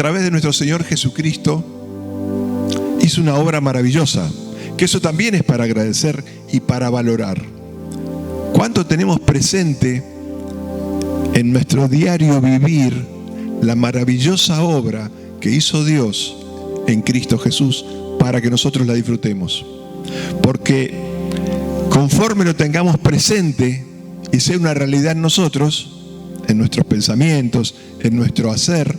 través de nuestro Señor Jesucristo, hizo una obra maravillosa, que eso también es para agradecer y para valorar. ¿Cuánto tenemos presente en nuestro diario vivir la maravillosa obra que hizo Dios en Cristo Jesús para que nosotros la disfrutemos? Porque conforme lo tengamos presente y sea una realidad en nosotros, en nuestros pensamientos, en nuestro hacer,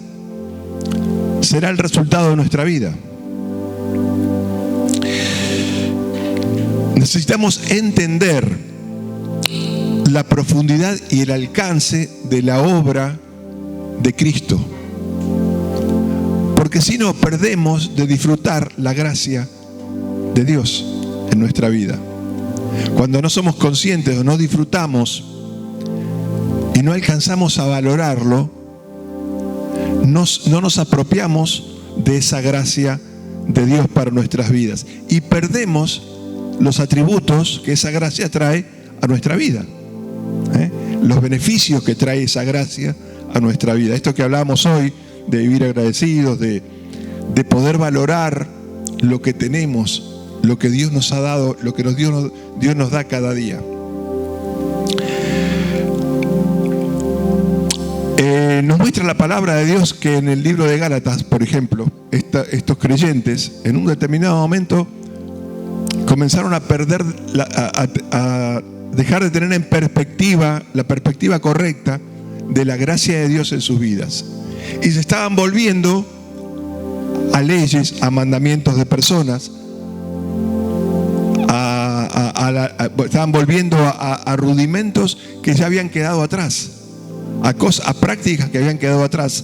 será el resultado de nuestra vida. Necesitamos entender la profundidad y el alcance de la obra de Cristo, porque si no, perdemos de disfrutar la gracia de Dios en nuestra vida. Cuando no somos conscientes o no disfrutamos y no alcanzamos a valorarlo, no nos apropiamos de esa gracia de Dios para nuestras vidas y perdemos los atributos que esa gracia trae a nuestra vida, los beneficios que trae esa gracia a nuestra vida. Esto que hablábamos hoy, de vivir agradecidos, de poder valorar lo que tenemos, lo que Dios nos ha dado, lo que Dios nos da cada día. Nos muestra la palabra de Dios que en el libro de Gálatas, por ejemplo, estos creyentes en un determinado momento comenzaron a perder, a dejar de tener en perspectiva, la perspectiva correcta de la gracia de Dios en sus vidas. Y se estaban volviendo a leyes, a mandamientos de personas, estaban volviendo a rudimentos que ya habían quedado atrás, a prácticas que habían quedado atrás.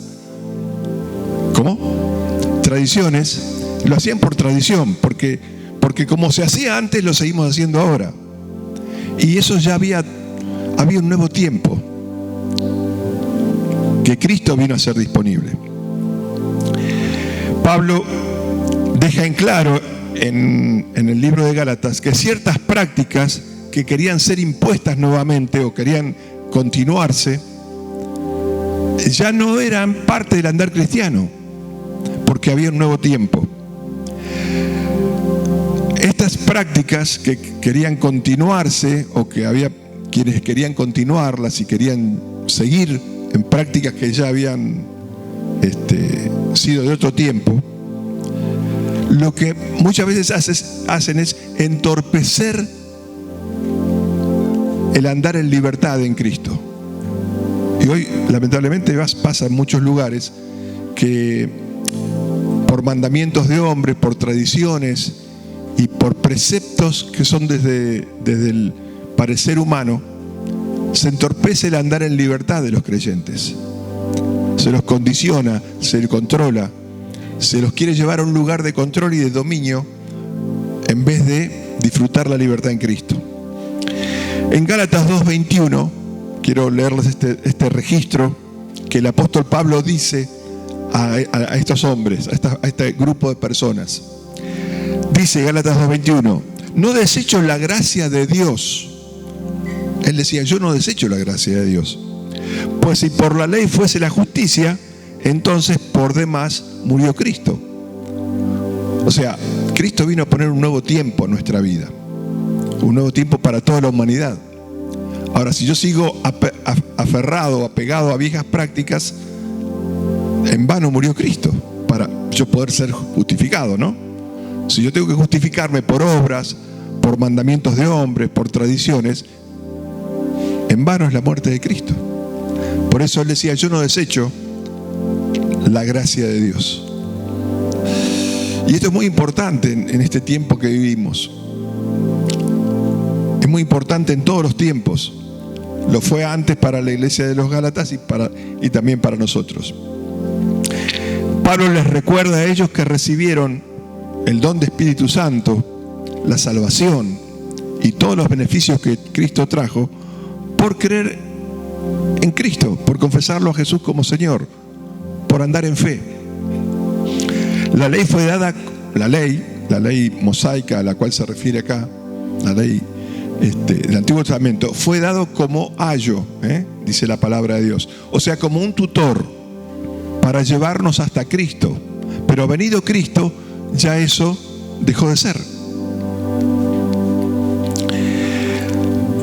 ¿Cómo? Tradiciones. Lo hacían por tradición, porque como se hacía antes, lo seguimos haciendo ahora. Y eso ya había un nuevo tiempo que Cristo vino a ser disponible. Pablo deja en claro en el libro de Gálatas que ciertas prácticas que querían ser impuestas nuevamente o querían continuarse ya no eran parte del andar cristiano, porque había un nuevo tiempo. Estas prácticas que querían continuarse, o que había quienes querían continuarlas y querían seguir en prácticas que ya habían sido de otro tiempo, lo que muchas veces hacen es entorpecer el andar en libertad en Cristo. Y hoy, lamentablemente, pasa en muchos lugares que por mandamientos de hombres, por tradiciones y por preceptos que son desde el parecer humano, se entorpece el andar en libertad de los creyentes. Se los condiciona, se los controla, se los quiere llevar a un lugar de control y de dominio en vez de disfrutar la libertad en Cristo. En Gálatas 2:21, quiero leerles este registro que el apóstol Pablo dice a estos hombres, a este grupo de personas. Dice Gálatas 2:21, no desecho la gracia de Dios. Él decía, yo no desecho la gracia de Dios. Pues si por la ley fuese la justicia, entonces por demás murió Cristo. O sea, Cristo vino a poner un nuevo tiempo en nuestra vida. Un nuevo tiempo para toda la humanidad. Ahora, si yo sigo aferrado, apegado a viejas prácticas, en vano murió Cristo para yo poder ser justificado, ¿no? Si yo tengo que justificarme por obras, por mandamientos de hombres, por tradiciones, en vano es la muerte de Cristo. Por eso él decía, yo no desecho la gracia de Dios. Y esto es muy importante en este tiempo que vivimos. Es muy importante en todos los tiempos. Lo fue antes para la iglesia de los Gálatas y también para nosotros. Pablo les recuerda a ellos que recibieron el don de Espíritu Santo, la salvación y todos los beneficios que Cristo trajo por creer en Cristo, por confesarlo a Jesús como Señor, por andar en fe. La ley fue dada, la ley mosaica a la cual se refiere acá, la ley del Antiguo Testamento, fue dado como ayo, dice la palabra de Dios. O sea, como un tutor para llevarnos hasta Cristo. Pero venido Cristo, ya eso dejó de ser.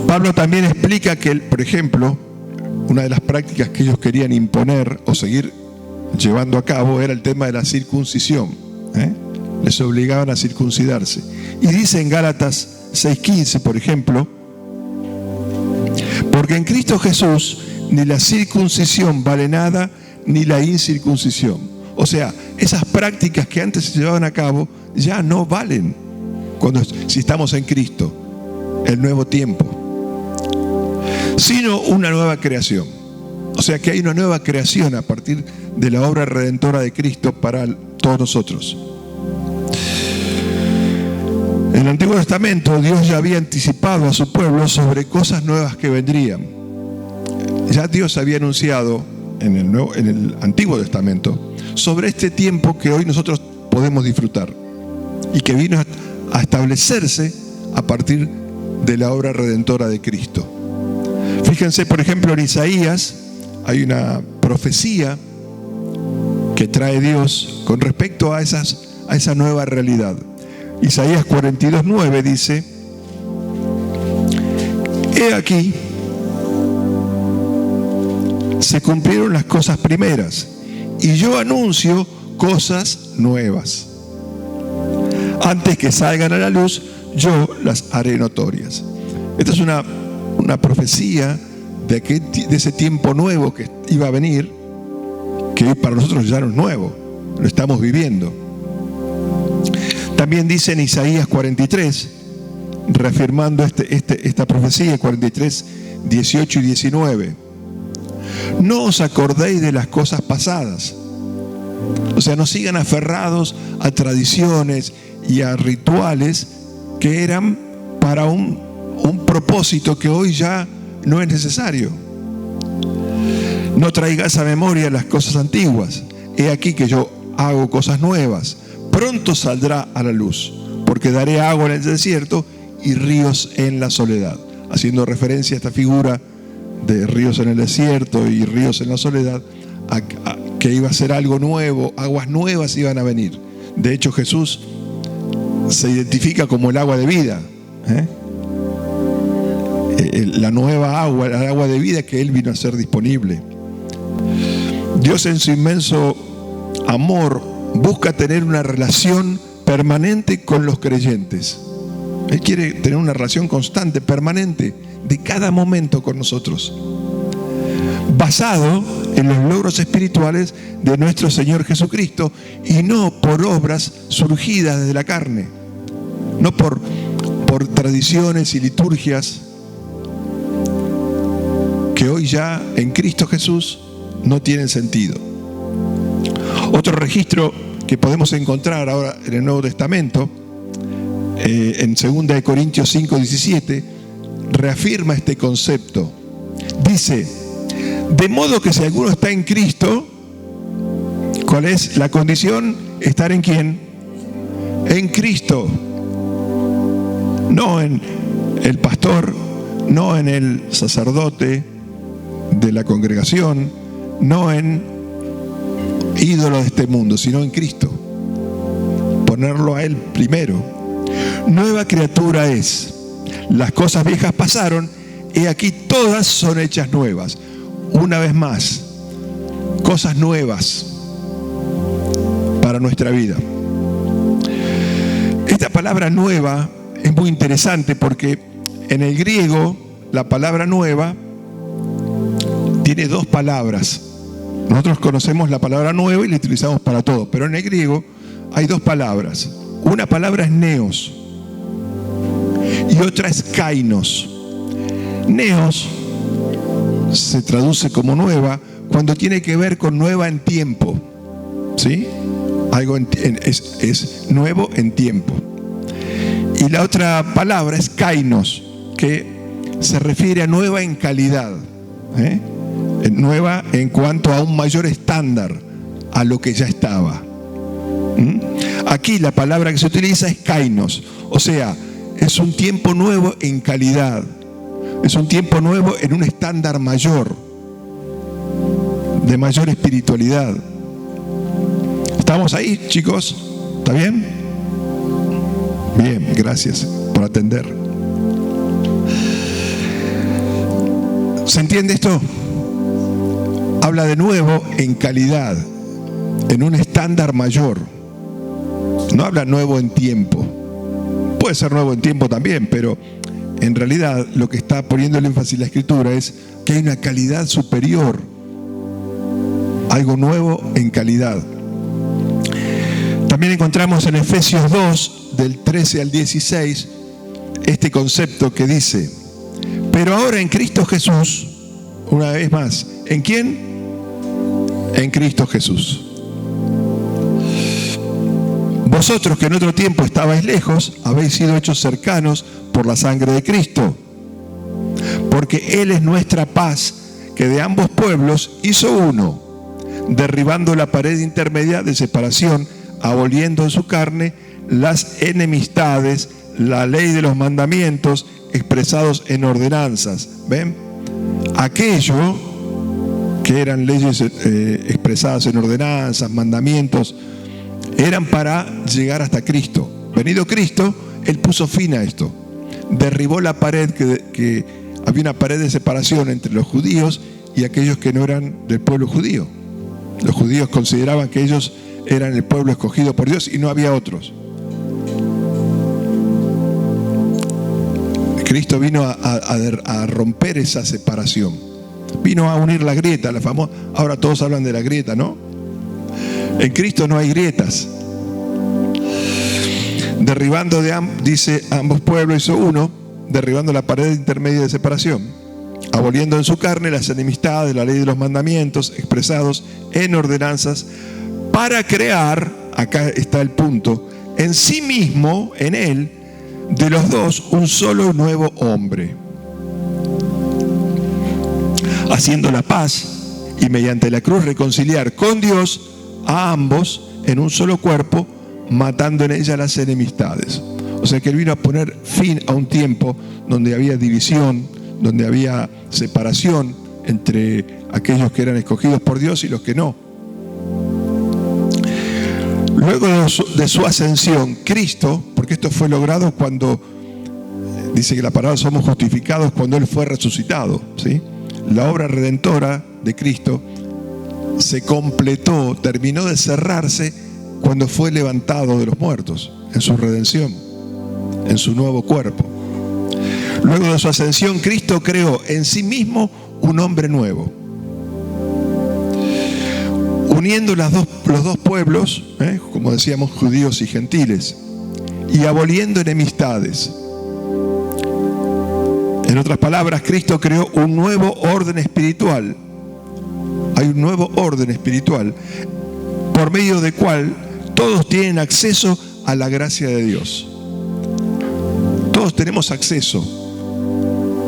Pablo también explica que, por ejemplo, una de las prácticas que ellos querían imponer o seguir llevando a cabo era el tema de la circuncisión. Les obligaban a circuncidarse. Y dice en Gálatas 6:15, por ejemplo, porque en Cristo Jesús ni la circuncisión vale nada, ni la incircuncisión. O sea, esas prácticas que antes se llevaban a cabo ya no valen si estamos en Cristo, el nuevo tiempo, sino una nueva creación. O sea que hay una nueva creación a partir de la obra redentora de Cristo para todos nosotros. En el Antiguo Testamento Dios ya había anticipado a su pueblo sobre cosas nuevas que vendrían. Ya Dios había anunciado en el Antiguo Testamento sobre este tiempo que hoy nosotros podemos disfrutar y que vino a establecerse a partir de la obra redentora de Cristo. Fíjense, por ejemplo, en Isaías hay una profecía que trae Dios con respecto a esa nueva realidad. Isaías 42:9 dice: he aquí, se cumplieron las cosas primeras, y yo anuncio cosas nuevas. Antes que salgan a la luz, yo las haré notorias. Esta es una profecía de ese tiempo nuevo que iba a venir, que hoy para nosotros ya no es nuevo, lo estamos viviendo. También dice en Isaías 43, reafirmando esta profecía, 43, 18 y 19: no os acordéis de las cosas pasadas. O sea, no sigan aferrados a tradiciones y a rituales que eran para un propósito que hoy ya no es necesario. No traigas a memoria las cosas antiguas. He aquí que yo hago cosas nuevas. Pronto saldrá a la luz, porque daré agua en el desierto y ríos en la soledad. Haciendo referencia a esta figura de ríos en el desierto y ríos en la soledad, que iba a ser algo nuevo, aguas nuevas iban a venir. De hecho, Jesús se identifica como el agua de vida, la nueva agua, el agua de vida que Él vino a hacer disponible. Dios, en su inmenso amor, busca tener una relación permanente con los creyentes. Él quiere tener una relación constante, permanente, de cada momento con nosotros, basado en los logros espirituales de nuestro Señor Jesucristo, y no por obras surgidas desde la carne, no por tradiciones y liturgias que hoy ya en Cristo Jesús no tienen sentido. Otro registro que podemos encontrar ahora en el Nuevo Testamento, en 2 Corintios 5:17, reafirma este concepto. Dice: de modo que si alguno está en Cristo, ¿cuál es la condición? ¿Estar en quién? En Cristo. No en el pastor, no en el sacerdote de la congregación, no en ídolo de este mundo, sino en Cristo. Ponerlo a Él primero. Nueva criatura es. Las cosas viejas pasaron, y aquí todas son hechas nuevas. Una vez más, cosas nuevas para nuestra vida. Esta palabra nueva es muy interesante porque en el griego la palabra nueva tiene dos palabras. Nosotros conocemos la palabra nueva y la utilizamos para todo, pero en el griego hay dos palabras. Una palabra es neos y otra es kainos. Neos se traduce como nueva cuando tiene que ver con nueva en tiempo, ¿sí? Algo es nuevo en tiempo. Y la otra palabra es kainos, que se refiere a nueva en calidad, nueva en cuanto a un mayor estándar a lo que ya estaba. Aquí la palabra que se utiliza es kainos, o sea, es un tiempo nuevo en calidad, es un tiempo nuevo en un estándar mayor, de mayor espiritualidad, ¿Estamos ahí, chicos? ¿Está bien? Bien, gracias por atender. ¿Se entiende esto? Habla de nuevo en calidad, en un estándar mayor. No habla nuevo en tiempo. Puede ser nuevo en tiempo también, pero en realidad lo que está poniendo el énfasis la Escritura es que hay una calidad superior. Algo nuevo en calidad. También encontramos en Efesios 2, del 13 al 16, este concepto que dice: pero ahora en Cristo Jesús, una vez más, ¿en quién? En Cristo Jesús. Vosotros que en otro tiempo estabais lejos, habéis sido hechos cercanos por la sangre de Cristo, porque Él es nuestra paz, que de ambos pueblos hizo uno, derribando la pared intermedia de separación, aboliendo en su carne las enemistades, la ley de los mandamientos expresados en ordenanzas. ¿Ven? Aquello que eran leyes expresadas en ordenanzas, mandamientos, eran para llegar hasta Cristo. Venido Cristo, Él puso fin a esto. Derribó la pared, que había una pared de separación entre los judíos y aquellos que no eran del pueblo judío. Los judíos consideraban que ellos eran el pueblo escogido por Dios y no había otros. Cristo vino a romper esa separación. Vino a unir la grieta, la famosa. Ahora todos hablan de la grieta, ¿no? En Cristo no hay grietas. Derribando dice, ambos pueblos hizo uno, derribando la pared intermedia de separación, aboliendo en su carne las enemistades, la ley de los mandamientos expresados en ordenanzas, para crear, acá está el punto, en sí mismo, en Él, de los dos, un solo nuevo hombre, haciendo la paz y mediante la cruz reconciliar con Dios a ambos en un solo cuerpo, matando en ella las enemistades. O sea que Él vino a poner fin a un tiempo donde había división, donde había separación entre aquellos que eran escogidos por Dios y los que no. Luego de su ascensión, Cristo, porque esto fue logrado cuando, dice que la palabra somos justificados cuando Él fue resucitado, ¿sí? La obra redentora de Cristo se completó, terminó de cerrarse cuando fue levantado de los muertos, en su redención, en su nuevo cuerpo. Luego de su ascensión, Cristo creó en sí mismo un hombre nuevo, uniendo los dos pueblos, como decíamos, judíos y gentiles, y aboliendo enemistades. En otras palabras, Cristo creó un nuevo orden espiritual. Hay un nuevo orden espiritual por medio del cual todos tienen acceso a la gracia de Dios. Todos tenemos acceso.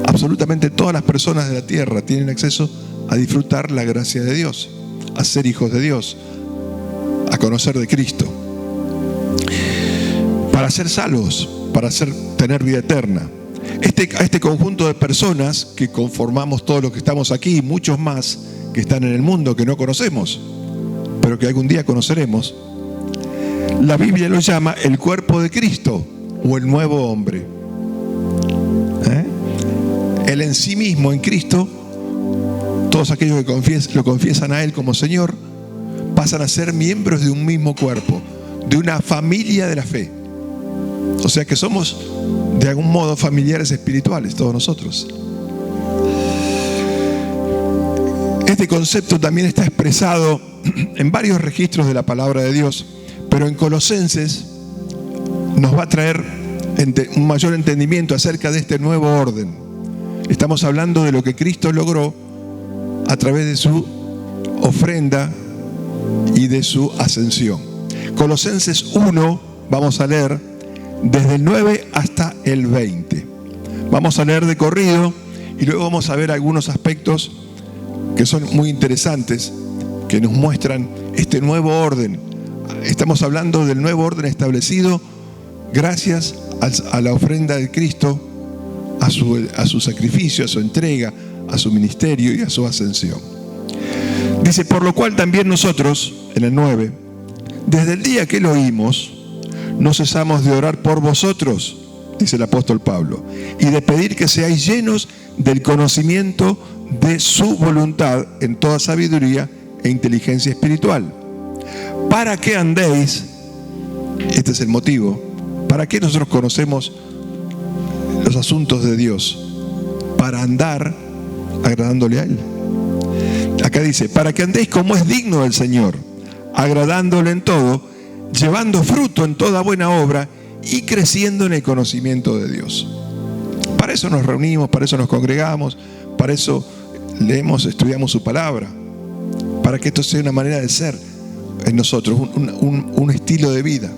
Absolutamente todas las personas de la tierra tienen acceso a disfrutar la gracia de Dios, a ser hijos de Dios, a conocer de Cristo, para ser salvos, para tener vida eterna. Este conjunto de personas que conformamos todos los que estamos aquí y muchos más que están en el mundo que no conocemos, pero que algún día conoceremos, la Biblia lo llama el cuerpo de Cristo o el nuevo hombre. Él en sí mismo, en Cristo, todos aquellos que lo confiesan a Él como Señor, pasan a ser miembros de un mismo cuerpo, de una familia de la fe. O sea que somos de algún modo familiares espirituales, todos nosotros. Este concepto también está expresado en varios registros de la palabra de Dios, pero en Colosenses nos va a traer un mayor entendimiento acerca de este nuevo orden. Estamos hablando de lo que Cristo logró a través de su ofrenda y de su ascensión. Colosenses 1, vamos a leer desde el 9 hasta el 20. Vamos a leer de corrido y luego vamos a ver algunos aspectos que son muy interesantes, que nos muestran este nuevo orden. Estamos hablando del nuevo orden establecido gracias a la ofrenda de Cristo, a su sacrificio, a su entrega, a su ministerio y a su ascensión. Dice, por lo cual también nosotros, en el 9, desde el día que lo oímos, no cesamos de orar por vosotros, dice el apóstol Pablo, y de pedir que seáis llenos del conocimiento de su voluntad en toda sabiduría e inteligencia espiritual. Para que andéis, este es el motivo, para que nosotros conocemos los asuntos de Dios, para andar agradándole a Él. Acá dice, para que andéis como es digno del Señor, agradándole en todo, llevando fruto en toda buena obra y creciendo en el conocimiento de Dios. Para eso nos reunimos, para eso nos congregamos, para eso leemos, estudiamos su palabra, para que esto sea una manera de ser en nosotros, un estilo de vida.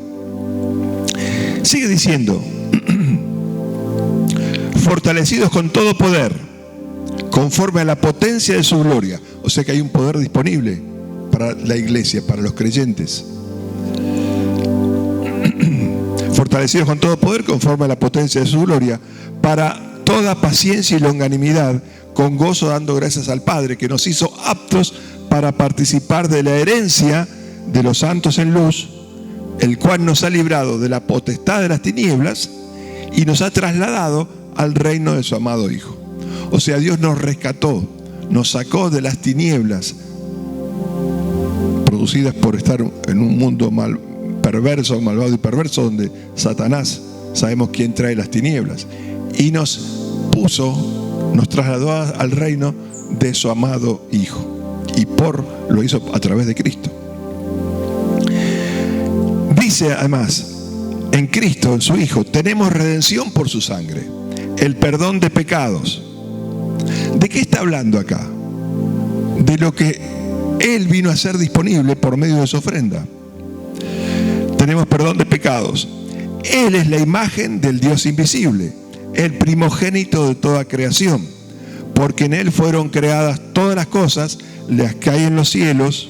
Sigue diciendo, fortalecidos con todo poder, conforme a la potencia de su gloria. O sea que hay un poder disponible para la iglesia, para los creyentes. Fortalecidos con todo poder, conforme a la potencia de su gloria, para toda paciencia y longanimidad, con gozo dando gracias al Padre, que nos hizo aptos para participar de la herencia de los santos en luz, el cual nos ha librado de la potestad de las tinieblas y nos ha trasladado al reino de su amado Hijo. O sea, Dios nos rescató, nos sacó de las tinieblas producidas por estar en un mundo perverso, malvado y perverso, donde Satanás, sabemos quién trae las tinieblas, y nos trasladó al reino de su amado Hijo, y lo hizo a través de Cristo. Dice además, en Cristo, en su Hijo, tenemos redención por su sangre, el perdón de pecados. ¿De qué está hablando acá? De lo que Él vino a hacer disponible por medio de su ofrenda. Tenemos perdón de pecados. Él es la imagen del Dios invisible, el primogénito de toda creación, porque en Él fueron creadas todas las cosas, las que hay en los cielos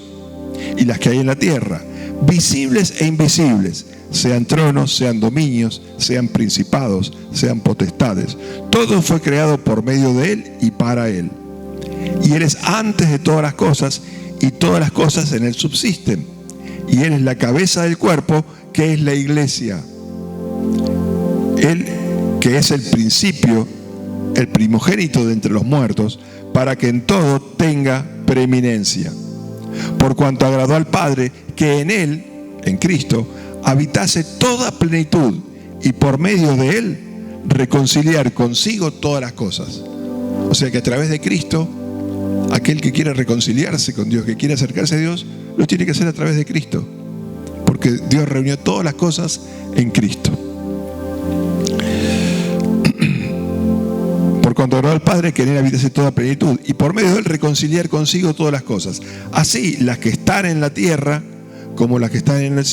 y las que hay en la tierra, visibles e invisibles, sean tronos, sean dominios, sean principados, sean potestades. Todo fue creado por medio de Él y para Él. Y Él es antes de todas las cosas, y todas las cosas en Él subsisten. Y Él es la cabeza del cuerpo, que es la iglesia. Él, que es el principio, el primogénito de entre los muertos, para que en todo tenga preeminencia. Por cuanto agradó al Padre que en Él, en Cristo, habitase toda plenitud, y por medio de Él reconciliar consigo todas las cosas. O sea que a través de Cristo, aquel que quiera reconciliarse con Dios, que quiera acercarse a Dios, lo tiene que hacer a través de Cristo, porque Dios reunió todas las cosas en Cristo. Por cuanto agradó al Padre que en Él habitase toda plenitud, y por medio de Él reconciliar consigo todas las cosas, así las que están en la tierra como las que están en los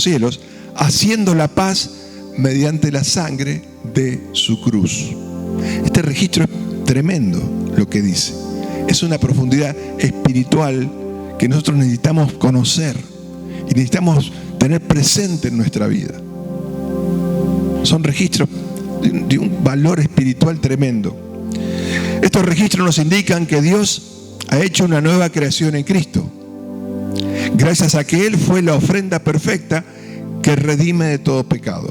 cielos, haciendo la paz mediante la sangre de su cruz. Este registro es tremendo lo que dice. Es una profundidad espiritual que nosotros necesitamos conocer y necesitamos tener presente en nuestra vida. Son registros de un valor espiritual tremendo. Estos registros nos indican que Dios ha hecho una nueva creación en Cristo, gracias a que Él fue la ofrenda perfecta que redime de todo pecado.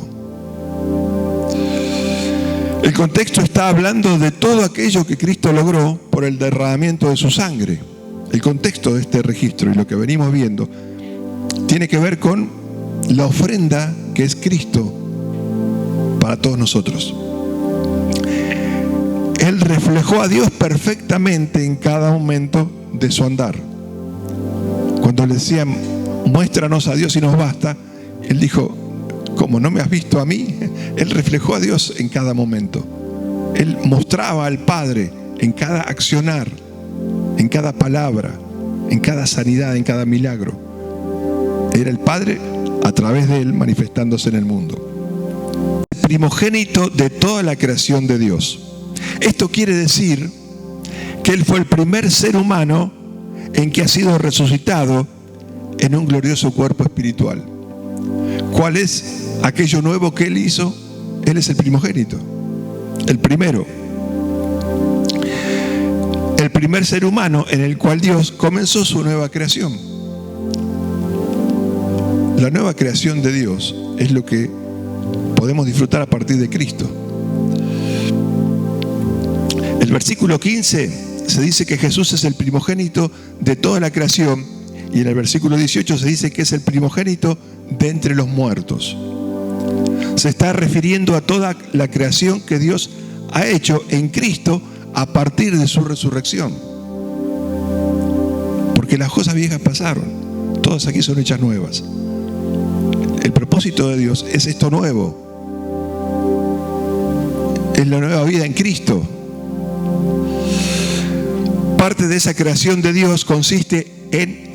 El contexto está hablando de todo aquello que Cristo logró por el derramamiento de su sangre. El contexto de este registro y lo que venimos viendo tiene que ver con la ofrenda que es Cristo para todos nosotros. Él reflejó a Dios perfectamente en cada momento de su andar. Cuando le decían, muéstranos a Dios y nos basta, Él dijo, ¿cómo no me has visto a mí? Él reflejó a Dios en cada momento. Él mostraba al Padre en cada accionar, en cada palabra, en cada sanidad, en cada milagro. Era el Padre a través de Él manifestándose en el mundo. El primogénito de toda la creación de Dios. Esto quiere decir que Él fue el primer ser humano en que ha sido resucitado en un glorioso cuerpo espiritual. ¿Cuál es aquello nuevo que Él hizo? Él es el primogénito, el primero. El primer ser humano en el cual Dios comenzó su nueva creación. la nueva creación de Dios es lo que podemos disfrutar a partir de Cristo. El versículo 15 se dice que Jesús es el primogénito de toda la creación, y en el versículo 18 se dice que es el primogénito de entre los muertos. Se está refiriendo a toda la creación que Dios ha hecho en Cristo a partir de su resurrección. Porque las cosas viejas pasaron, todas aquí son hechas nuevas. El propósito de Dios es esto nuevo. Es la nueva vida en Cristo. Parte de esa creación de Dios consiste en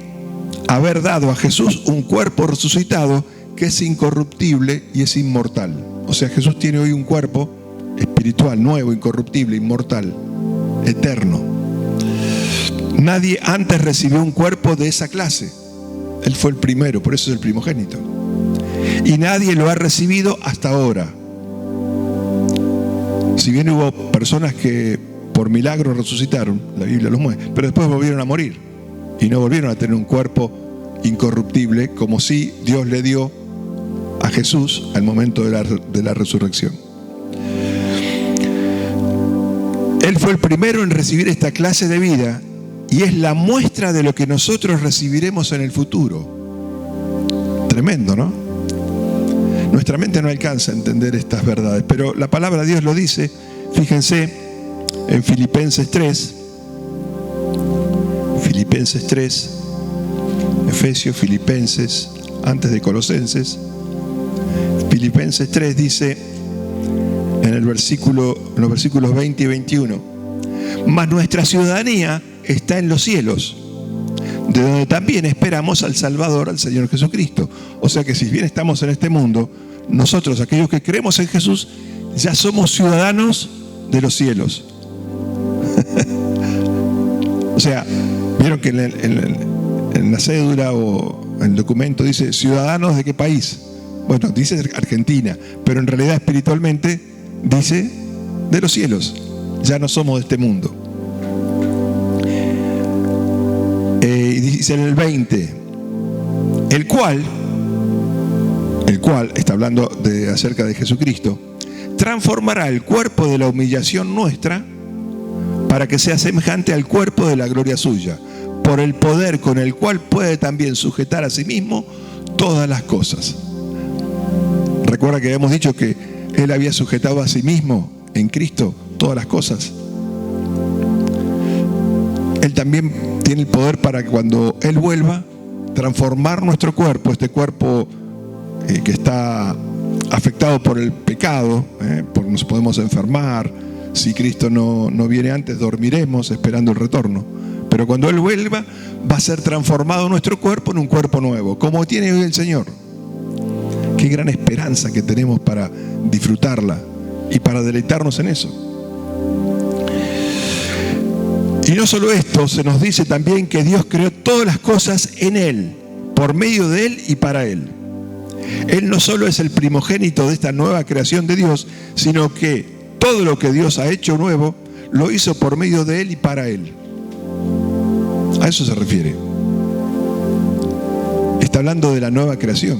haber dado a Jesús un cuerpo resucitado que es incorruptible y es inmortal. O sea, Jesús tiene hoy un cuerpo espiritual, nuevo, incorruptible, inmortal, eterno. Nadie antes recibió un cuerpo de esa clase. Él fue el primero, por eso es el primogénito. Y nadie lo ha recibido hasta ahora. Si bien hubo personas que por milagro resucitaron, la Biblia los muestra, pero después volvieron a morir y no volvieron a tener un cuerpo incorruptible como si Dios le dio a Jesús al momento de la resurrección. Él fue el primero en recibir esta clase de vida y es la muestra de lo que nosotros recibiremos en el futuro. Tremendo, ¿no? Nuestra mente no alcanza a entender estas verdades, pero la palabra de Dios lo dice. Fíjense en Filipenses 3, Efesios, Filipenses, antes de Colosenses. Filipenses 3 dice en los versículos 20 y 21: mas nuestra ciudadanía está en los cielos, de donde también esperamos al Salvador, al Señor Jesucristo. O sea que si bien estamos en este mundo, nosotros, aquellos que creemos en Jesús, ya somos ciudadanos de los cielos. O sea, vieron que en la cédula o en el documento dice ciudadanos de qué país. Bueno, dice Argentina, pero en realidad espiritualmente dice de los cielos. Ya no somos de este mundo. Y dice en el 20, el cual está hablando acerca de Jesucristo, transformará el cuerpo de la humillación nuestra para que sea semejante al cuerpo de la gloria suya, por el poder con el cual puede también sujetar a sí mismo todas las cosas. Recuerda que habíamos dicho que Él había sujetado a sí mismo en Cristo todas las cosas. Él también tiene el poder para que cuando Él vuelva, transformar nuestro cuerpo, este cuerpo que está afectado por el pecado, porque nos podemos enfermar. Si Cristo no viene antes, dormiremos esperando el retorno. Pero cuando Él vuelva, va a ser transformado nuestro cuerpo en un cuerpo nuevo, como tiene hoy el Señor. Qué gran esperanza que tenemos para disfrutarla y para deleitarnos en eso. Y no solo esto, se nos dice también que Dios creó todas las cosas en Él, por medio de Él y para Él. Él no solo es el primogénito de esta nueva creación de Dios, sino que todo lo que Dios ha hecho nuevo, lo hizo por medio de Él y para Él. A eso se refiere. Está hablando de la nueva creación.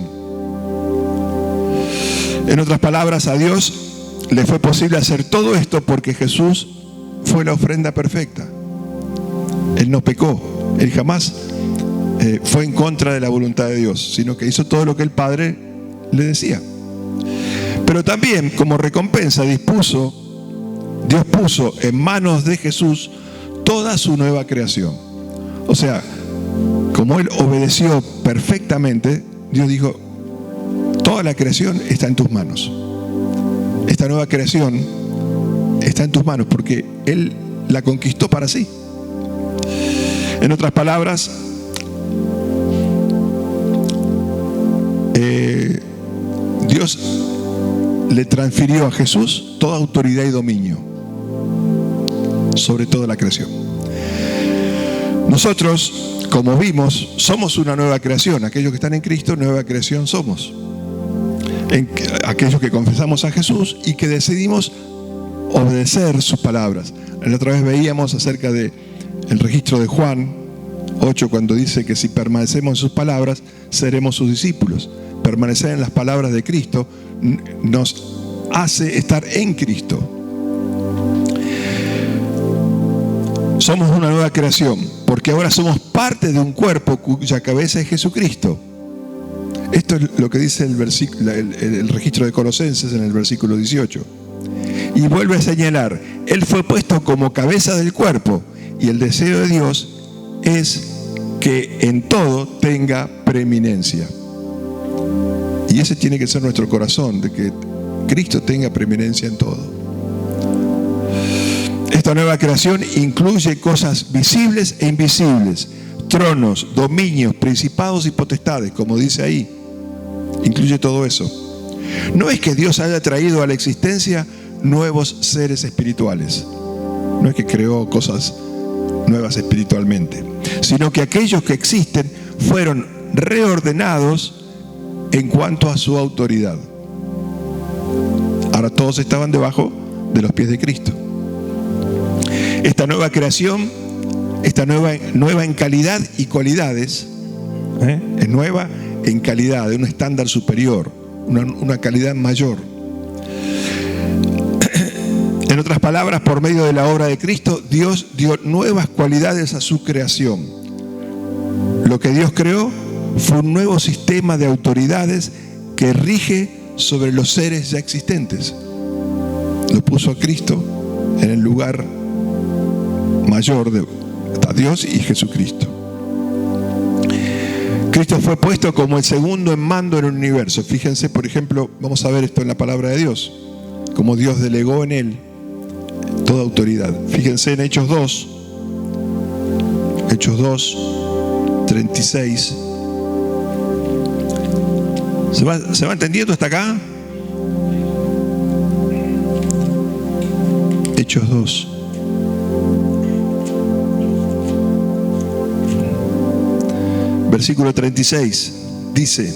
En otras palabras, a Dios le fue posible hacer todo esto porque Jesús fue la ofrenda perfecta. Él no pecó. Él jamás fue en contra de la voluntad de Dios, sino que hizo todo lo que el Padre le decía. Pero también, como recompensa, Dios puso en manos de Jesús toda su nueva creación. O sea, como Él obedeció perfectamente, Dios dijo: toda la creación está en tus manos. Esta nueva creación está en tus manos porque Él la conquistó para sí. En otras palabras, Dios le transfirió a Jesús toda autoridad y dominio sobre toda la creación. Nosotros, como vimos, somos una nueva creación. Aquellos que están en Cristo, nueva creación somos. Aquellos que confesamos a Jesús y que decidimos obedecer sus palabras. La otra vez veíamos acerca del registro de Juan, 8, cuando dice que si permanecemos en sus palabras, seremos sus discípulos. Permanecer en las palabras de Cristo nos hace estar en Cristo. Somos una nueva creación, porque ahora somos parte de un cuerpo cuya cabeza es Jesucristo. Esto es lo que dice el registro de Colosenses en el versículo 18. Y vuelve a señalar, Él fue puesto como cabeza del cuerpo, y el deseo de Dios es que en todo tenga preeminencia. Y ese tiene que ser nuestro corazón, de que Cristo tenga preeminencia en todo. Esta nueva creación incluye cosas visibles e invisibles, tronos, dominios, principados y potestades, como dice ahí. Incluye todo eso. No es que Dios haya traído a la existencia nuevos seres espirituales. No es que creó cosas nuevas espiritualmente, sino que aquellos que existen fueron reordenados en cuanto a su autoridad. Ahora todos estaban debajo de los pies de Cristo. Esta nueva creación, esta nueva en calidad y cualidades, es nueva en calidad, de un estándar superior, una calidad mayor. En otras palabras, por medio de la obra de Cristo, Dios dio nuevas cualidades a su creación. Lo que Dios creó fue un nuevo sistema de autoridades que rige sobre los seres ya existentes. Lo puso a Cristo en el lugar mayor de Dios y Jesucristo. Cristo fue puesto como el segundo en mando en el universo. Fíjense, por ejemplo, vamos a ver esto en la palabra de Dios, como Dios delegó en Él toda autoridad. Fíjense en Hechos 2, 36. ¿Se va entendiendo hasta acá? Hechos 2. Versículo 36 dice: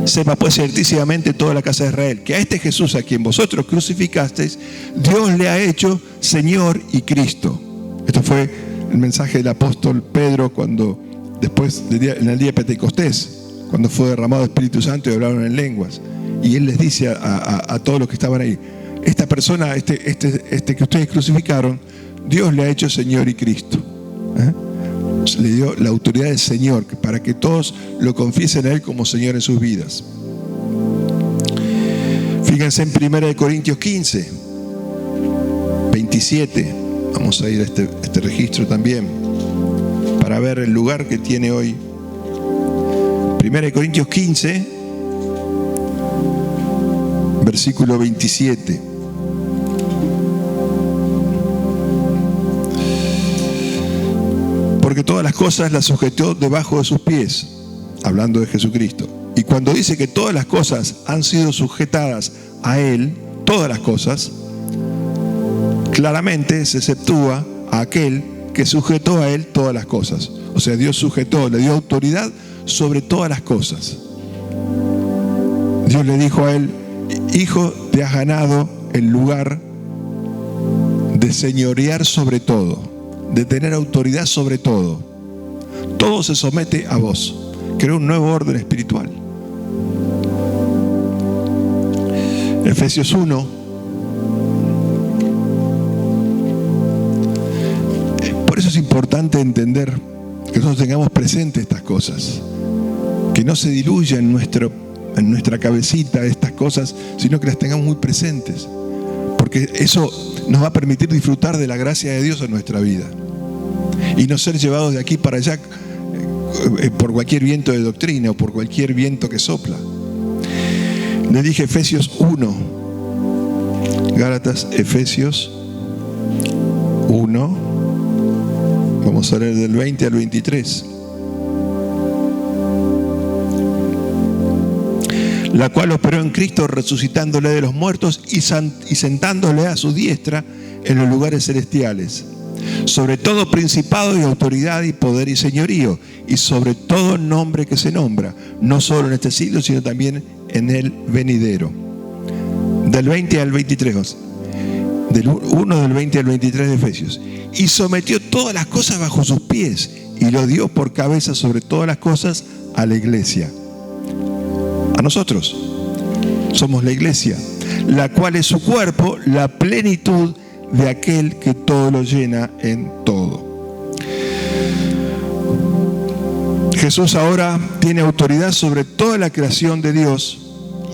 sepa pues ciertísimamente toda la casa de Israel que a este Jesús a quien vosotros crucificasteis, Dios le ha hecho Señor y Cristo. Esto fue el mensaje del apóstol Pedro cuando después en el día de Pentecostés, cuando fue derramado el Espíritu Santo y hablaron en lenguas. Y él les dice a todos los que estaban ahí: esta persona, este que ustedes crucificaron, Dios le ha hecho Señor y Cristo. Le dio la autoridad del Señor para que todos lo confiesen a Él como Señor en sus vidas. Fíjense en 1 Corintios 15, 27. Vamos a ir a este registro también para ver el lugar que tiene hoy. 1 Corintios 15, versículo 27. Porque todas las cosas las sujetó debajo de sus pies, hablando de Jesucristo. Y cuando dice que todas las cosas han sido sujetadas a Él, todas las cosas, claramente se exceptúa a aquel que sujetó a Él todas las cosas. O sea, Dios sujetó, le dio autoridad sobre todas las cosas. Dios le dijo a Él: hijo, te has ganado el lugar de señorear sobre todo, de tener autoridad sobre todo. Todo se somete a vos. Creó un nuevo orden espiritual. Efesios 1. Por eso es importante entender que nosotros tengamos presente estas cosas, que no se diluya en nuestra cabecita estas cosas, sino que las tengamos muy presentes, porque eso nos va a permitir disfrutar de la gracia de Dios en nuestra vida y no ser llevados de aquí para allá por cualquier viento de doctrina o por cualquier viento que sopla. Le dije Efesios 1, Gálatas, Efesios 1, vamos a leer del 20 al 23. La cual operó en Cristo, resucitándole de los muertos y sentándole a su diestra en los lugares celestiales, sobre todo principado y autoridad y poder y señorío, y sobre todo nombre que se nombra, no solo en este siglo, sino también en el venidero. Del 20 al 23. del 1 del 20 al 23 de Efesios. Y sometió todas las cosas bajo sus pies y lo dio por cabeza sobre todas las cosas a la iglesia. A nosotros somos la iglesia, la cual es su cuerpo, la plenitud de aquel que todo lo llena en todo. Jesús ahora tiene autoridad sobre toda la creación de Dios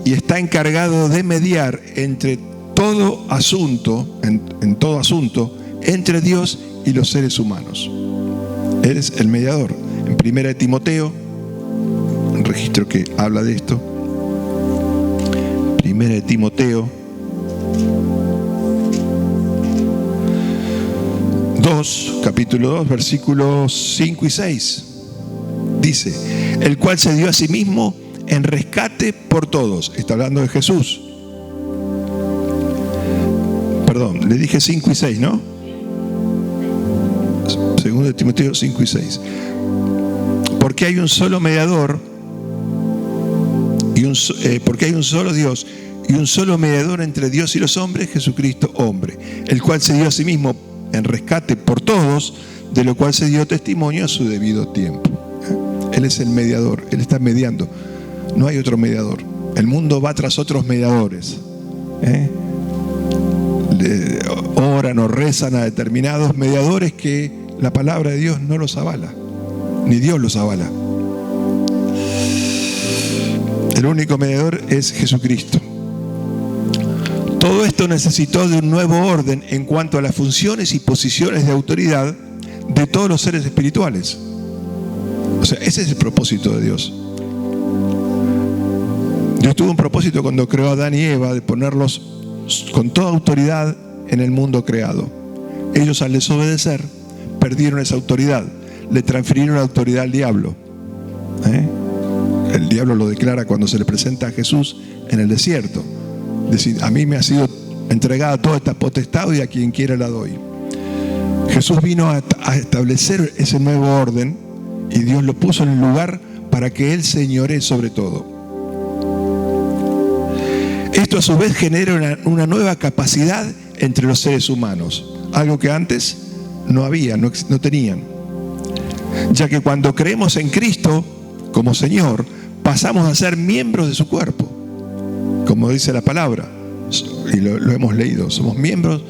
y está encargado de mediar entre todo asunto, en todo asunto, entre Dios y los seres humanos. Él es el mediador. En 1 de Timoteo, un registro que habla de esto. 1 de Timoteo 2, capítulo 2, versículos 5 y 6. Dice, el cual se dio a sí mismo en rescate por todos. Está hablando de Jesús. Perdón, le dije 5 y 6, ¿no? 2 de Timoteo 5 y 6. Porque hay un solo mediador, porque hay un solo Dios y un solo mediador entre Dios y los hombres, Jesucristo hombre, el cual se dio a sí mismo en rescate por todos, de lo cual se dio testimonio a su debido tiempo. Él es el mediador, Él está mediando. No hay otro mediador. El mundo va tras otros mediadores. Oran o rezan a determinados mediadores que la palabra de Dios no los avala, ni Dios los avala. El único mediador es Jesucristo. Todo esto necesitó de un nuevo orden en cuanto a las funciones y posiciones de autoridad de todos los seres espirituales. O sea, ese es el propósito de Dios. Dios tuvo un propósito cuando creó a Adán y Eva, de ponerlos con toda autoridad en el mundo creado. Ellos, al desobedecer, perdieron esa autoridad, le transfirieron la autoridad al diablo. El diablo lo declara cuando se le presenta a Jesús en el desierto. Decir, a mí me ha sido entregada toda esta potestad y a quien quiera la doy. Jesús vino a establecer ese nuevo orden y Dios lo puso en el lugar para que Él señoree sobre todo. Esto a su vez genera una nueva capacidad entre los seres humanos, algo que antes no había, no tenían. Ya que cuando creemos en Cristo como Señor, pasamos a ser miembros de su cuerpo, como dice la palabra, y lo hemos leído. Somos miembros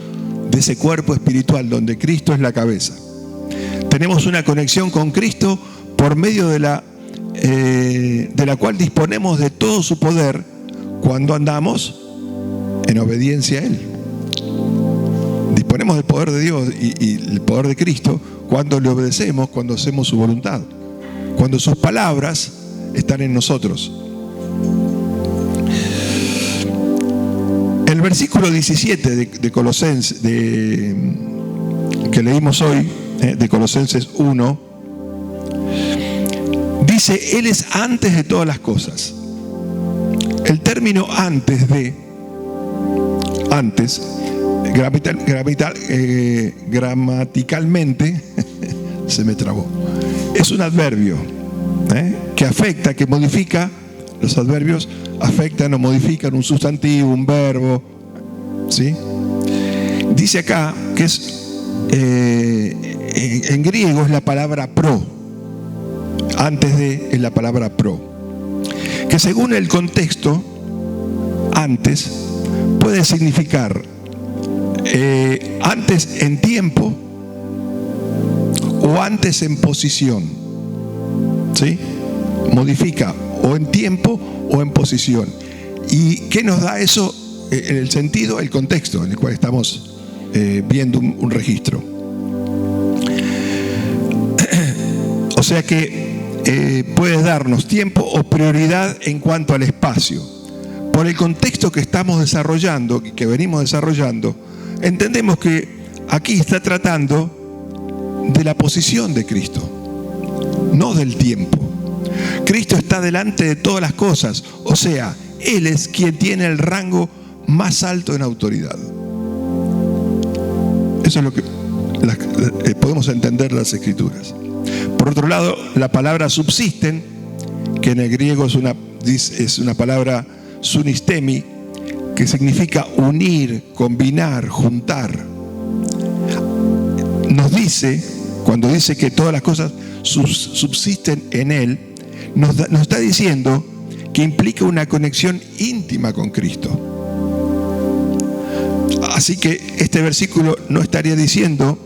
de ese cuerpo espiritual donde Cristo es la cabeza. Tenemos una conexión con Cristo por medio de la cual disponemos de todo su poder cuando andamos en obediencia a Él. Disponemos del poder de Dios y el poder de Cristo cuando le obedecemos, cuando hacemos su voluntad, cuando sus palabras están en nosotros. El versículo 17 de Colosenses, que leímos hoy, de Colosenses 1, dice, Él es antes de todas las cosas. El término antes, gramaticalmente, se me trabó, es un adverbio que afecta, que modifica. Los adverbios afectan o modifican un sustantivo, un verbo, ¿sí? Dice acá que es en griego es la palabra pro. Antes de es la palabra pro, que según el contexto, antes puede significar antes en tiempo o antes en posición, ¿sí? Modifica o en tiempo o en posición. ¿Y qué nos da eso? En el sentido, el contexto en el cual estamos viendo un registro. O sea que puede darnos tiempo o prioridad en cuanto al espacio. Por el contexto que estamos desarrollando, que venimos desarrollando, entendemos que aquí está tratando de la posición de Cristo, no del tiempo. Cristo está delante de todas las cosas, o sea, Él es quien tiene el rango más alto en autoridad. Eso es lo que podemos entender de las Escrituras. Por otro lado, la palabra subsisten, que en el griego es una palabra sunistemi, que significa unir, combinar, juntar. Nos dice, cuando dice que todas las cosas subsisten en Él, nos está diciendo que implica una conexión íntima con Cristo. Así que este versículo nos estaría diciendo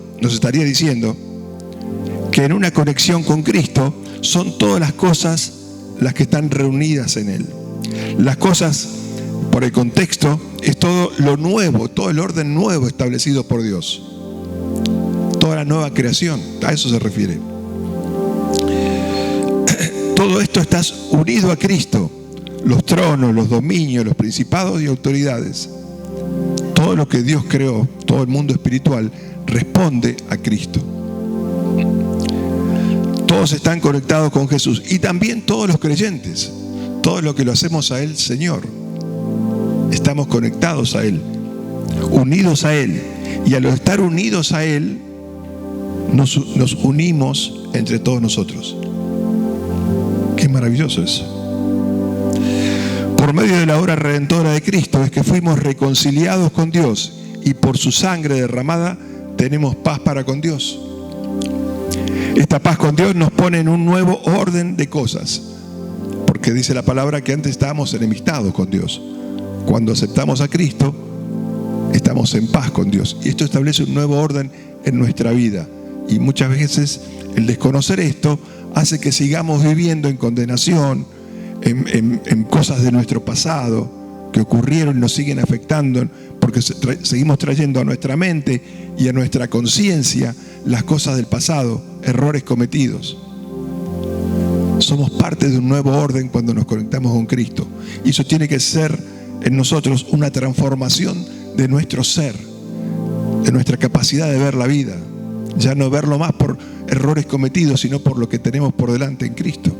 que en una conexión con Cristo son todas las cosas las que están reunidas en Él. Las cosas, por el contexto, es todo lo nuevo, todo el orden nuevo establecido por Dios. Toda la nueva creación, a eso se refiere. Todo esto está unido a Cristo. Los tronos, los dominios, los principados y autoridades. Todo lo que Dios creó, todo el mundo espiritual, responde a Cristo. Todos están conectados con Jesús. Y también todos los creyentes. Todo lo que lo hacemos a Él, Señor. Estamos conectados a Él. Unidos a Él. Y al estar unidos a Él, nos unimos entre todos nosotros. Qué maravilloso eso. Por medio de la obra redentora de Cristo es que fuimos reconciliados con Dios y por su sangre derramada tenemos paz para con Dios. Esta paz con Dios nos pone en un nuevo orden de cosas, porque dice la palabra que antes estábamos enemistados con Dios. Cuando aceptamos a Cristo, estamos en paz con Dios y esto establece un nuevo orden en nuestra vida. Y muchas veces el desconocer esto hace que sigamos viviendo en condenación, en cosas de nuestro pasado que ocurrieron y nos siguen afectando, porque seguimos trayendo a nuestra mente y a nuestra conciencia las cosas del pasado, errores cometidos. Somos parte de un nuevo orden cuando nos conectamos con Cristo. Y eso tiene que ser en nosotros una transformación de nuestro ser, de nuestra capacidad de ver la vida. Ya no verlo más por errores cometidos, sino por lo que tenemos por delante en Cristo.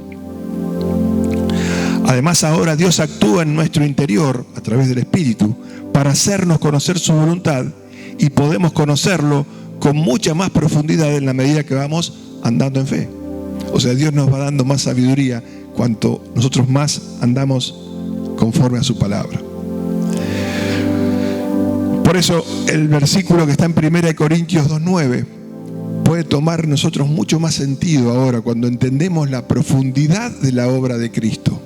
Además, ahora Dios actúa en nuestro interior a través del Espíritu para hacernos conocer su voluntad y podemos conocerlo con mucha más profundidad en la medida que vamos andando en fe. O sea, Dios nos va dando más sabiduría cuanto nosotros más andamos conforme a su palabra. Por eso el versículo que está en 1 Corintios 2:9 puede tomar en nosotros mucho más sentido ahora cuando entendemos la profundidad de la obra de Cristo.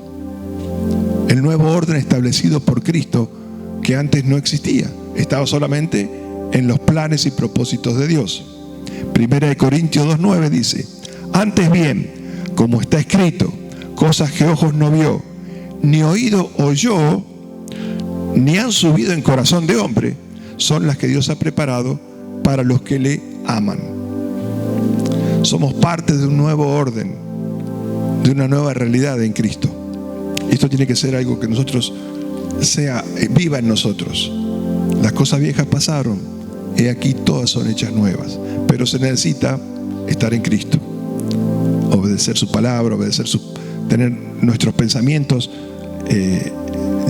El nuevo orden establecido por Cristo que antes no existía, estaba solamente en los planes y propósitos de Dios. 1 Corintios 2:9 dice: antes bien, como está escrito, cosas que ojos no vio, ni oído oyó, ni han subido en corazón de hombre, son las que Dios ha preparado para los que le aman. Somos parte de un nuevo orden, de una nueva realidad en Cristo. Esto tiene que ser algo que nosotros sea viva en nosotros. Las cosas viejas pasaron, he aquí todas son hechas nuevas. Pero se necesita estar en Cristo, obedecer su palabra, tener nuestros pensamientos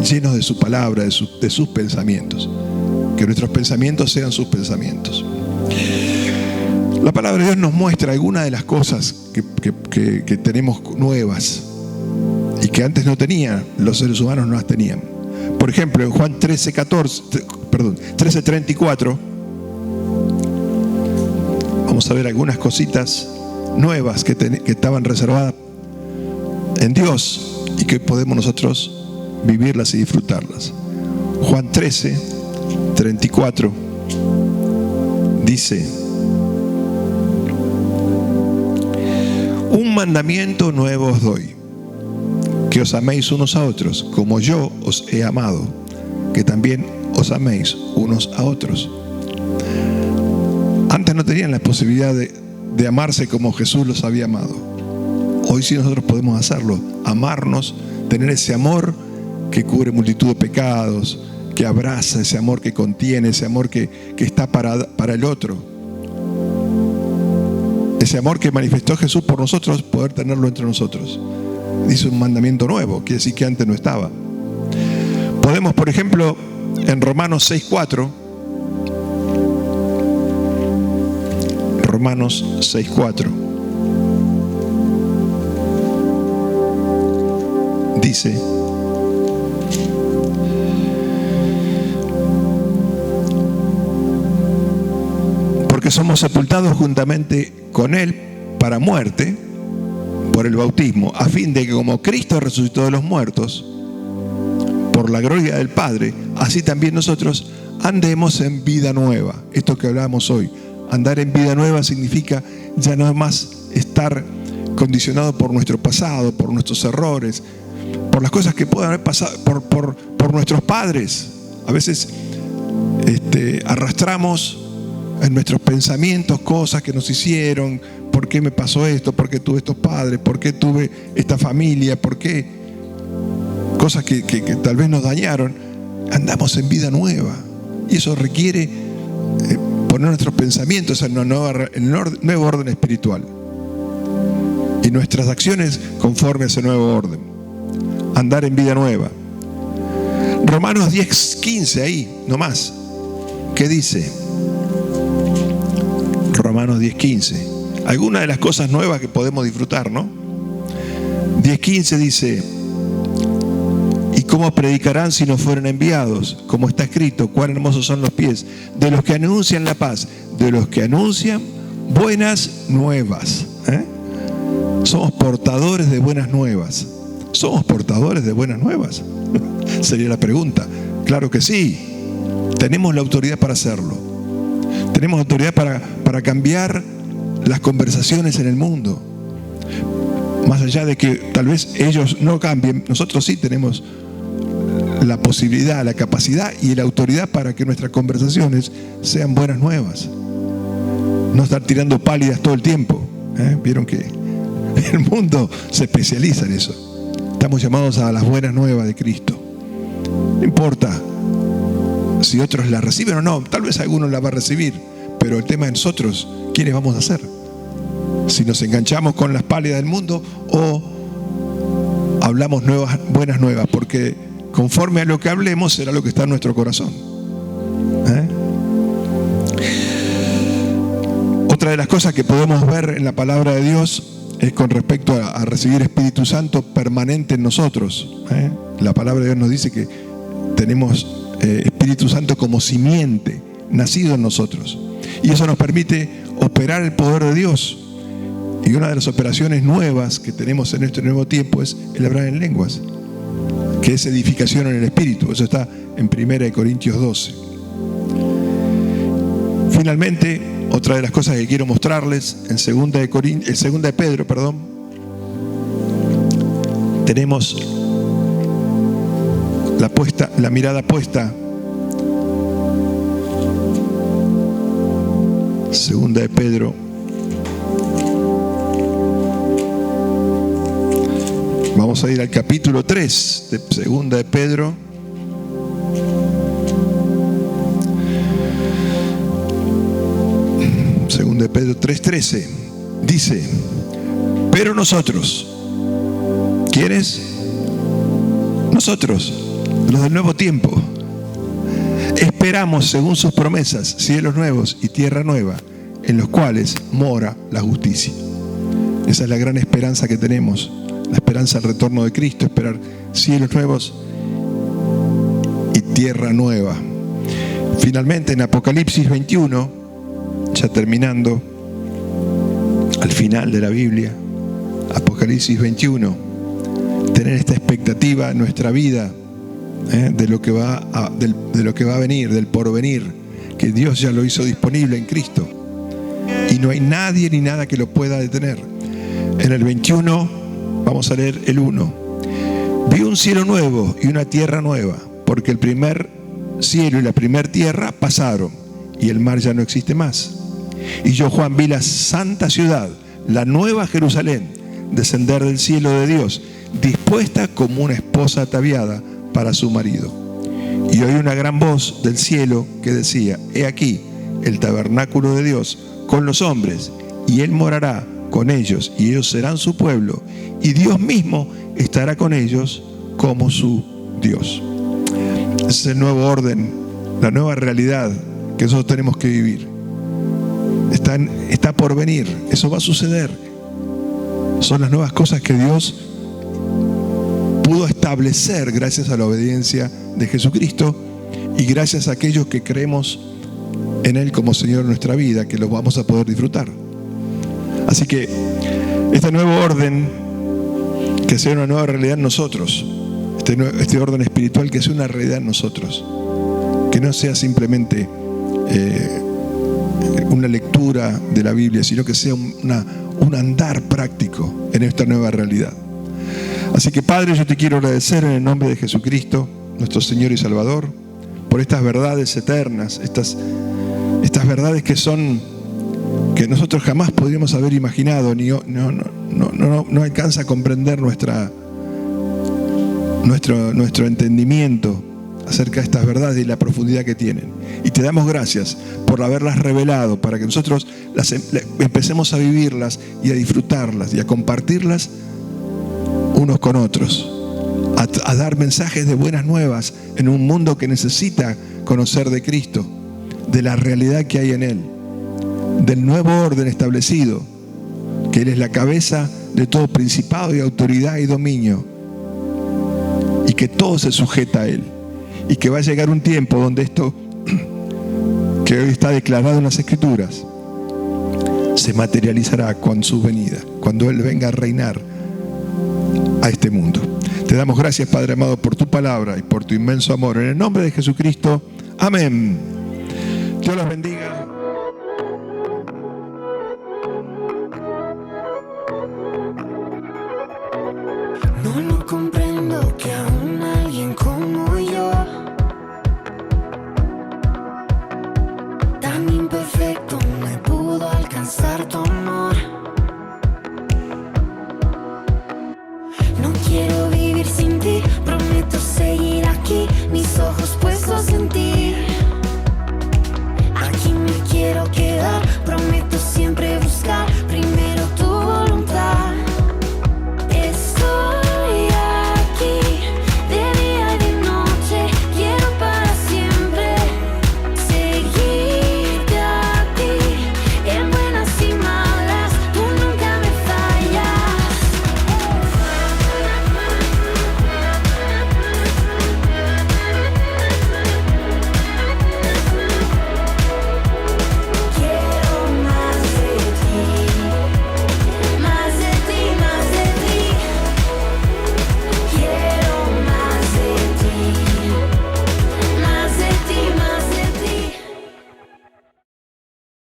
llenos de su palabra, de sus pensamientos. Que nuestros pensamientos sean sus pensamientos. La palabra de Dios nos muestra algunas de las cosas que tenemos nuevas y que antes no tenían, los seres humanos no las tenían. Por ejemplo, en Juan 13:34 vamos a ver algunas cositas nuevas que estaban reservadas en Dios y que podemos nosotros vivirlas y disfrutarlas. Juan 13:34 dice: un mandamiento nuevo os doy, que os améis unos a otros, como yo os he amado, que también os améis unos a otros. Antes no tenían la posibilidad de amarse como Jesús los había amado. Hoy sí nosotros podemos hacerlo, amarnos, tener ese amor que cubre multitud de pecados, que abraza, ese amor que contiene, ese amor que está para el otro. Ese amor que manifestó Jesús por nosotros, poder tenerlo entre nosotros. Dice un mandamiento nuevo, quiere decir que antes no estaba. Podemos, por ejemplo, en Romanos 6:4, Romanos 6:4 dice: que somos sepultados juntamente con Él para muerte, por el bautismo, a fin de que como Cristo resucitó de los muertos, por la gloria del Padre, así también nosotros andemos en vida nueva. Esto que hablábamos hoy, andar en vida nueva significa ya no más estar condicionado por nuestro pasado, por nuestros errores, por las cosas que puedan haber pasado, por nuestros padres. A veces arrastramos en nuestros pensamientos cosas que nos hicieron. ¿Por qué me pasó esto? ¿Por qué tuve estos padres? ¿Por qué tuve esta familia? ¿Por qué? Cosas que tal vez nos dañaron. Andamos en vida nueva. Y eso requiere poner nuestros pensamientos en el nuevo orden espiritual. Y nuestras acciones conforme a ese nuevo orden. Andar en vida nueva. Romanos 10:15, ahí, nomás. ¿Qué dice? Romanos 10:15. Algunas de las cosas nuevas que podemos disfrutar, ¿no? 10:15 dice: ¿y cómo predicarán si no fueren enviados? Como está escrito, cuán hermosos son los pies de los que anuncian la paz, de los que anuncian buenas nuevas. Somos portadores de buenas nuevas. ¿Somos portadores de buenas nuevas? Sería la pregunta. Claro que sí. Tenemos la autoridad para hacerlo. Tenemos autoridad para cambiar las conversaciones en el mundo. Más allá de que tal vez ellos no cambien, nosotros sí tenemos la posibilidad, la capacidad y la autoridad para que nuestras conversaciones sean buenas nuevas. No estar tirando pálidas todo el tiempo. Vieron que el mundo se especializa en eso. Estamos llamados a las buenas nuevas de Cristo. No importa si otros la reciben o no, tal vez algunos la va a recibir, pero el tema es nosotros, ¿quiénes vamos a ser? Si nos enganchamos con las pálidas del mundo o hablamos buenas nuevas, porque conforme a lo que hablemos será lo que está en nuestro corazón. Otra de las cosas que podemos ver en la palabra de Dios es con respecto a recibir Espíritu Santo permanente en nosotros. La palabra de Dios nos dice que tenemos Espíritu Santo como simiente, nacido en nosotros. Y eso nos permite operar el poder de Dios. Y una de las operaciones nuevas que tenemos en este nuevo tiempo es el hablar en lenguas, que es edificación en el Espíritu. Eso está en 1 Corintios 12. Finalmente, otra de las cosas que quiero mostrarles en 2 de Pedro, tenemos la mirada puesta. 2 de Pedro. Vamos a ir al capítulo 3 de 2 de Pedro. De Pedro 3:13 dice: pero nosotros, ¿quiénes? Nosotros, los del nuevo tiempo, esperamos según sus promesas cielos nuevos y tierra nueva, en los cuales mora la justicia. Esa es la gran esperanza que tenemos, la esperanza del retorno de Cristo, esperar cielos nuevos y tierra nueva. Finalmente, en Apocalipsis 21, ya terminando, al final de la Biblia, Apocalipsis 21, tener esta expectativa en nuestra vida de lo que va a venir, del porvenir, que Dios ya lo hizo disponible en Cristo. Y no hay nadie ni nada que lo pueda detener. En el 21, vamos a leer el 1. Vi un cielo nuevo y una tierra nueva, porque el primer cielo y la primera tierra pasaron, y el mar ya no existe más. Y yo, Juan, vi la santa ciudad, la nueva Jerusalén, descender del cielo de Dios, dispuesta como una esposa ataviada para su marido. Y oí una gran voz del cielo que decía: he aquí el tabernáculo de Dios con los hombres, y Él morará con ellos, y ellos serán su pueblo, y Dios mismo estará con ellos como su Dios. Ese es el nuevo orden, la nueva realidad que nosotros tenemos que vivir. Está por venir, eso va a suceder. Son las nuevas cosas que Dios pudo establecer gracias a la obediencia de Jesucristo y gracias a aquellos que creemos en Él como Señor de nuestra vida, que lo vamos a poder disfrutar. Así que este nuevo orden, que sea una nueva realidad en nosotros, este orden espiritual que sea una realidad en nosotros, que no sea simplemente una lectura de la Biblia, sino que sea un andar práctico en esta nueva realidad. Así que, Padre, yo te quiero agradecer en el nombre de Jesucristo, nuestro Señor y Salvador, por estas verdades eternas, estas verdades que nosotros jamás podríamos haber imaginado, no alcanza a comprender nuestro entendimiento acerca de estas verdades y la profundidad que tienen. Y te damos gracias por haberlas revelado, para que nosotros empecemos a vivirlas y a disfrutarlas y a compartirlas unos con otros, a dar mensajes de buenas nuevas en un mundo que necesita conocer de Cristo, de la realidad que hay en Él, del nuevo orden establecido, que Él es la cabeza de todo principado y autoridad y dominio, y que todo se sujeta a Él, y que va a llegar un tiempo donde esto que hoy está declarado en las Escrituras se materializará con su venida, cuando Él venga a reinar a este mundo. Te damos gracias, Padre amado, por tu palabra y por tu inmenso amor. En el nombre de Jesucristo, amén. Dios los bendiga.